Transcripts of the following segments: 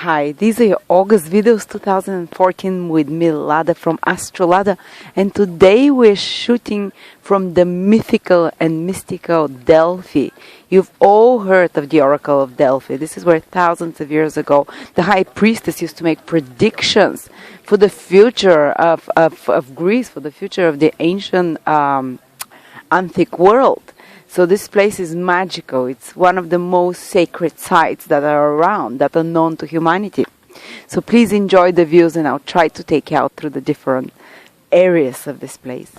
Hi, these are your August videos 2014 with me, Lada from Astrolada, and today we're shooting from the mythical and mystical Delphi. You've all heard of the Oracle of Delphi. This is where thousands of years ago the high priestess used to make predictions for the future of Greece, for the future of the ancient antique world. So this place is magical. It's one of the most sacred sites that are around, that are known to humanity. So please enjoy the views, and I'll try to take you out through the different areas of this place.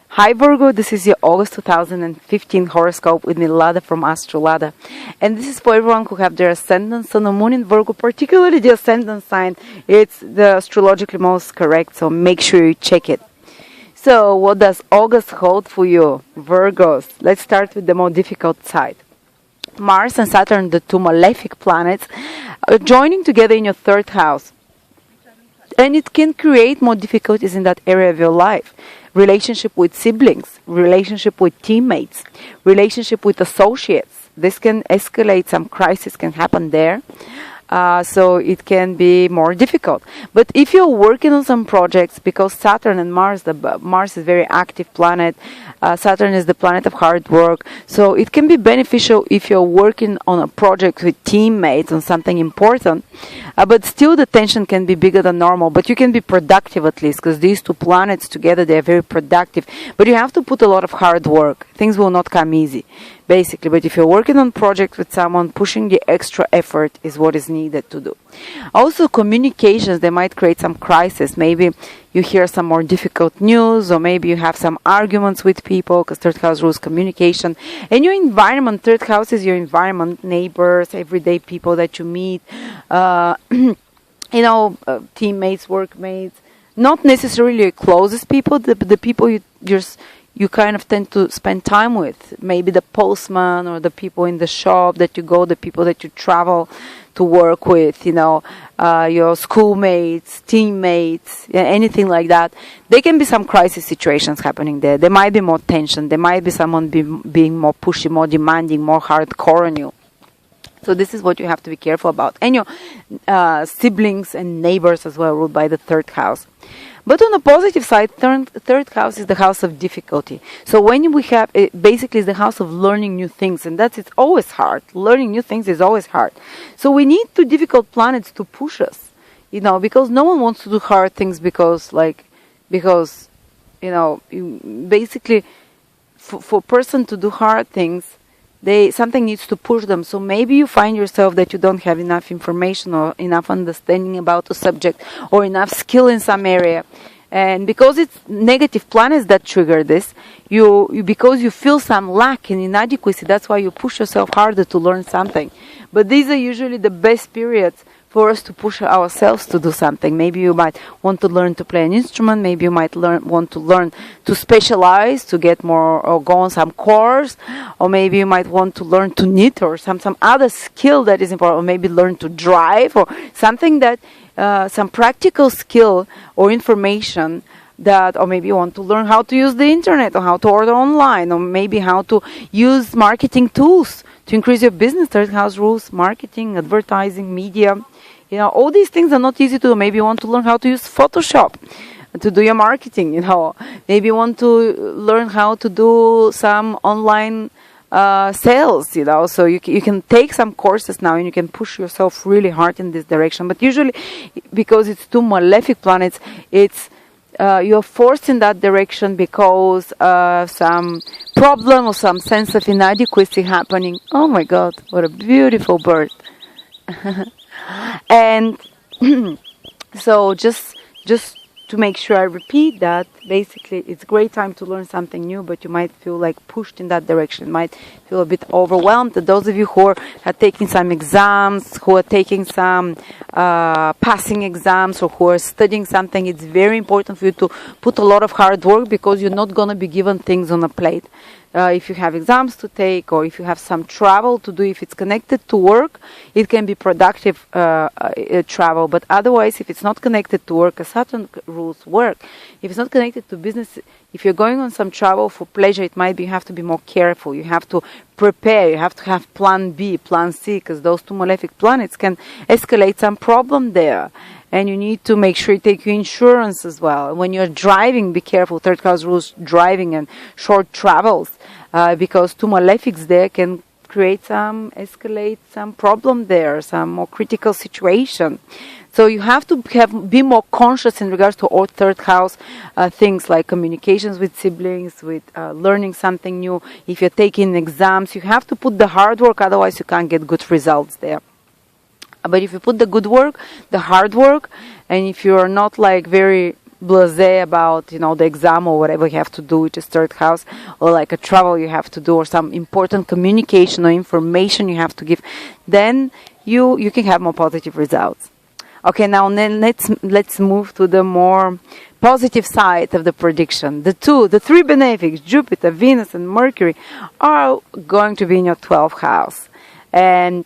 Hi Virgo, this is your August 2015 horoscope with me, Lada from Astrolada. And this is for everyone who have their ascendant, sun or moon in Virgo, particularly the ascendant sign. It's the astrologically most correct, so make sure you check it. So, what does August hold for you, Virgos? Let's start with the more difficult side. Mars and Saturn, the two malefic planets, are joining together in your third house. And it can create more difficulties in that area of your life. Relationship with siblings, relationship with teammates, relationship with associates. This can escalate, some crisis can happen there. So it can be more difficult. But if you're working on some projects, because Saturn and Mars, Mars is a very active planet, Saturn is the planet of hard work, so it can be beneficial if you're working on a project with teammates on something important, but still the tension can be bigger than normal, but you can be productive at least, because these two planets together, they're very productive, but you have to put a lot of hard work. Things will not come easy, basically. But if you're working on project with someone, pushing the extra effort is what is needed to do. Also, communications, they might create some crisis. Maybe you hear some more difficult news, or maybe you have some arguments with people, because third house rules communication. And your environment, third house is your environment, neighbors, everyday people that you meet, teammates, workmates, not necessarily your closest people, the people you kind of tend to spend time with, maybe the postman or the people in the shop that you go, the people that you travel to work with, your schoolmates, teammates, anything like that. There can be some crisis situations happening there. There might be more tension. There might be someone being more pushy, more demanding, more hardcore on you. So this is what you have to be careful about. And your siblings and neighbors as well, ruled by the third house. But on the positive side, third house is the house of difficulty. So when we have, basically it's the house of learning new things, and it's always hard. Learning new things is always hard. So we need two difficult planets to push us, because no one wants to do hard things because basically for a person to do hard things, something needs to push them. So maybe you find yourself that you don't have enough information or enough understanding about a subject or enough skill in some area. And because it's negative planets that trigger this, because you feel some lack and inadequacy, that's why you push yourself harder to learn something. But these are usually the best periods for us to push ourselves to do something. Maybe you might want to learn to play an instrument. Maybe you might want to learn to specialize, to get more, or go on some course. Or maybe you might want to learn to knit, or some other skill that is important. Or maybe learn to drive, or something that, some practical skill or information that, or maybe you want to learn how to use the internet, or how to order online, or maybe how to use marketing tools to increase your business. Third house rules marketing, advertising, media. All these things are not easy to do. Maybe you want to learn how to use Photoshop to do your marketing, Maybe you want to learn how to do some online sales, So you can take some courses now, and you can push yourself really hard in this direction. But usually, because it's two malefic planets, it's you're forced in that direction because of some problem or some sense of inadequacy happening. Oh my God, what a beautiful bird. And so just to make sure I repeat that, basically it's a great time to learn something new, but you might feel like pushed in that direction, might feel a bit overwhelmed. Those of you who are taking some exams, who are taking some passing exams, or who are studying something, it's very important for you to put a lot of hard work, because you're not going to be given things on a plate. if you have exams to take, or if you have some travel to do. If it's connected to work, it can be productive travel. But otherwise, if it's not connected to work, as Saturn rules work, if it's not connected to business, if you're going on some travel for pleasure, it might be you have to be more careful. You have to prepare. You have to have plan B, plan C, because those two malefic planets can escalate some problem there. And you need to make sure you take your insurance as well. When you're driving, be careful. Third house rules driving and short travels, because two malefics there can escalate some problem there, some more critical situation. So you have to be more conscious in regards to all third house things like communications with siblings, with learning something new. If you're taking exams, you have to put the hard work, otherwise you can't get good results there. But if you put the good work, the hard work, and if you are not like very blasé about, the exam or whatever you have to do, which is third house, or like a travel you have to do, or some important communication or information you have to give, then you can have more positive results. Okay, now then let's move to the more positive side of the prediction. The three benefics, Jupiter, Venus, and Mercury, are going to be in your 12th house. And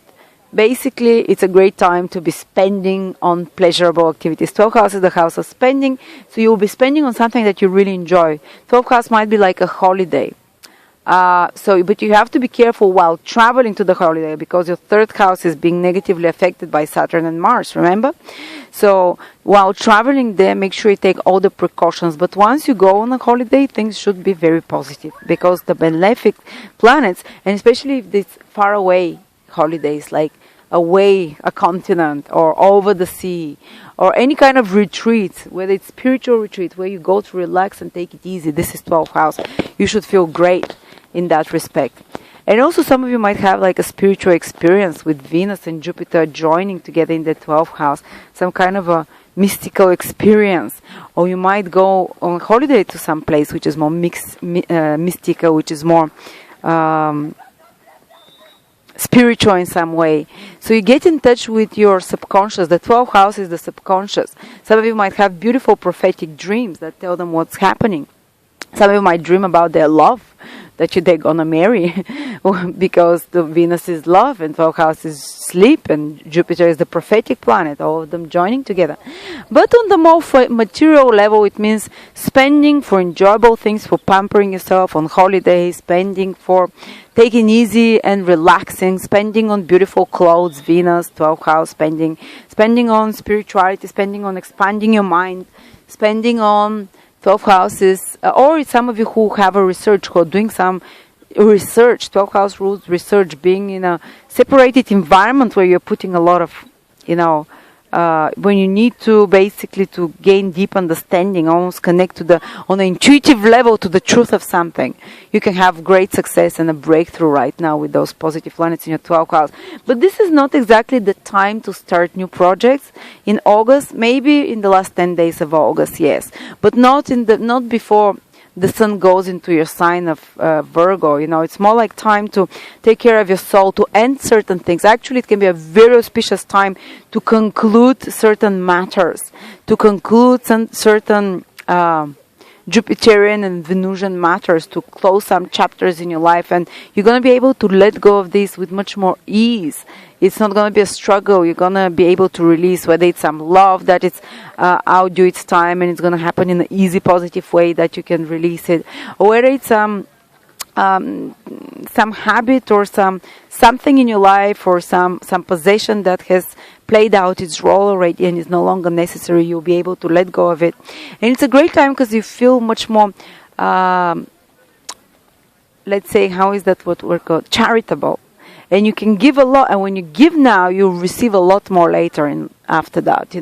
basically, it's a great time to be spending on pleasurable activities. 12th house is the house of spending, so you'll be spending on something that you really enjoy. 12th house might be like a holiday. But you have to be careful while traveling to the holiday, because your third house is being negatively affected by Saturn and Mars, remember? So while traveling there, make sure you take all the precautions. But once you go on a holiday, things should be very positive, because the malefic planets, and especially if it's far away holidays, like away a continent or over the sea, or any kind of retreat, whether it's spiritual retreat where you go to relax and take it easy, this is 12th house. You should feel great in that respect. And also some of you might have like a spiritual experience with Venus and Jupiter joining together in the 12th house, some kind of a mystical experience. Or you might go on holiday to some place which is more mystical, which is more spiritual in some way. So you get in touch with your subconscious. The 12th house is the subconscious. Some of you might have beautiful prophetic dreams that tell them what's happening. Some of you might dream about their love, that they're gonna marry, because the Venus is love and 12th house is sleep, and Jupiter is the prophetic planet, all of them joining together. But on the more material level, it means spending for enjoyable things, for pampering yourself on holidays, spending for taking easy and relaxing, spending on beautiful clothes, Venus, 12th house, spending on spirituality, spending on expanding your mind, spending on 12 houses, or some of you who have a research, who are doing some research. 12 house rules research, being in a separated environment where you're putting a lot of, when you need to basically to gain deep understanding, almost connect to on an intuitive level to the truth of something. You can have great success and a breakthrough right now with those positive planets in your 12th house. But this is not exactly the time to start new projects. In August, maybe in the last 10 days of August, yes. But not before the sun goes into your sign of Virgo. It's more like time to take care of your soul, to end certain things. Actually, it can be a very auspicious time to conclude certain matters, to conclude certain Jupiterian and Venusian matters, to close some chapters in your life, and you're going to be able to let go of this with much more ease. It's not going to be a struggle. You're going to be able to release, whether it's some love that it's outdue its time and it's going to happen in an easy, positive way that you can release it, or whether it's some habit or something in your life, or some possession that has played out its role already and is no longer necessary. You'll be able to let go of it. And it's a great time because you feel much more, let's say, how is that what we're called? Charitable. And you can give a lot, and when you give now, you'll receive a lot more later after that,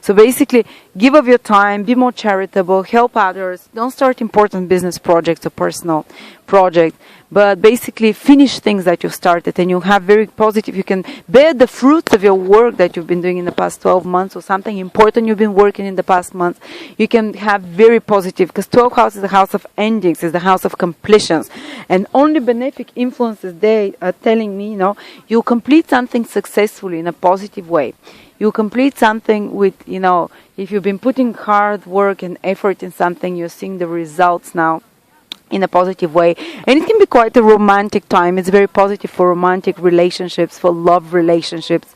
So basically, give of your time, be more charitable, help others. Don't start important business projects or personal project, but basically finish things that you've started, and you'll have very positive, you can bear the fruits of your work that you've been doing in the past 12 months, or something important you've been working in the past months. You can have very positive, because 12th house is the house of endings, is the house of completions, and only benefic influences they are telling me, you'll complete something successfully in a positive way. You complete something with, if you've been putting hard work and effort in something, you're seeing the results now in a positive way. And it can be quite a romantic time. It's very positive for romantic relationships, for love relationships.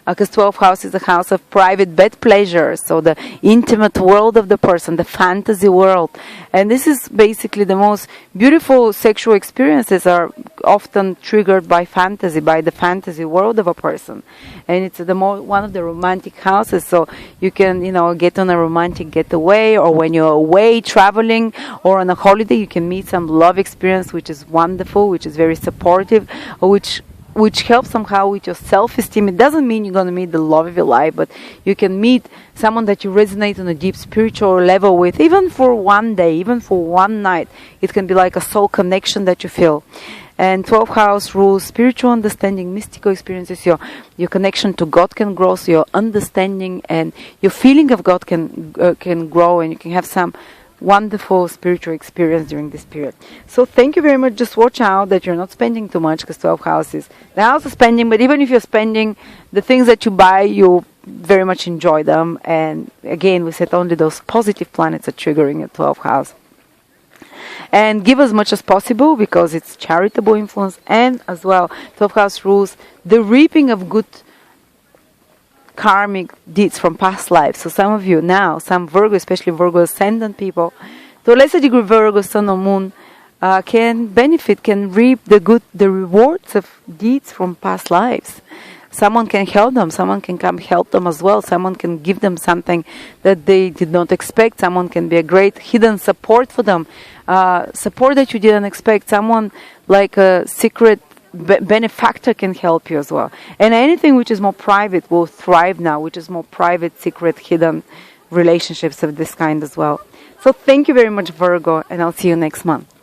Because 12th house is a house of private bed pleasure, so the intimate world of the person, the fantasy world. And this is basically the most beautiful sexual experiences are often triggered by fantasy, by the fantasy world of a person. And it's one of the romantic houses, so you can, get on a romantic getaway, or when you're away traveling or on a holiday, you can meet some love experience, which is wonderful, which is very supportive, or which helps somehow with your self-esteem. It doesn't mean you're going to meet the love of your life, but you can meet someone that you resonate on a deep spiritual level with, even for one day, even for one night. It can be like a soul connection that you feel. And 12th house rules spiritual understanding, mystical experiences. Your connection to God can grow, so your understanding and your feeling of God can grow, and you can have some wonderful spiritual experience during this period. So thank you very much. Just watch out that you're not spending too much, because 12 houses, the house is spending, but even if you're spending, the things that you buy, you very much enjoy them. And again, we said only those positive planets are triggering a 12th house. And give as much as possible, because it's charitable influence. And as well, 12th house rules the reaping of good karmic deeds from past lives. So some of you now, some Virgo, especially Virgo ascendant people, to a lesser degree Virgo, Sun or Moon, can benefit, can reap the rewards of deeds from past lives. Someone can help them, someone can come help them as well, someone can give them something that they did not expect, someone can be a great hidden support for them, support that you didn't expect, someone like a secret benefactor can help you as well. And anything which is more private will thrive now, which is more private, secret, hidden relationships of this kind as well. So thank you very much, Virgo, and I'll see you next month.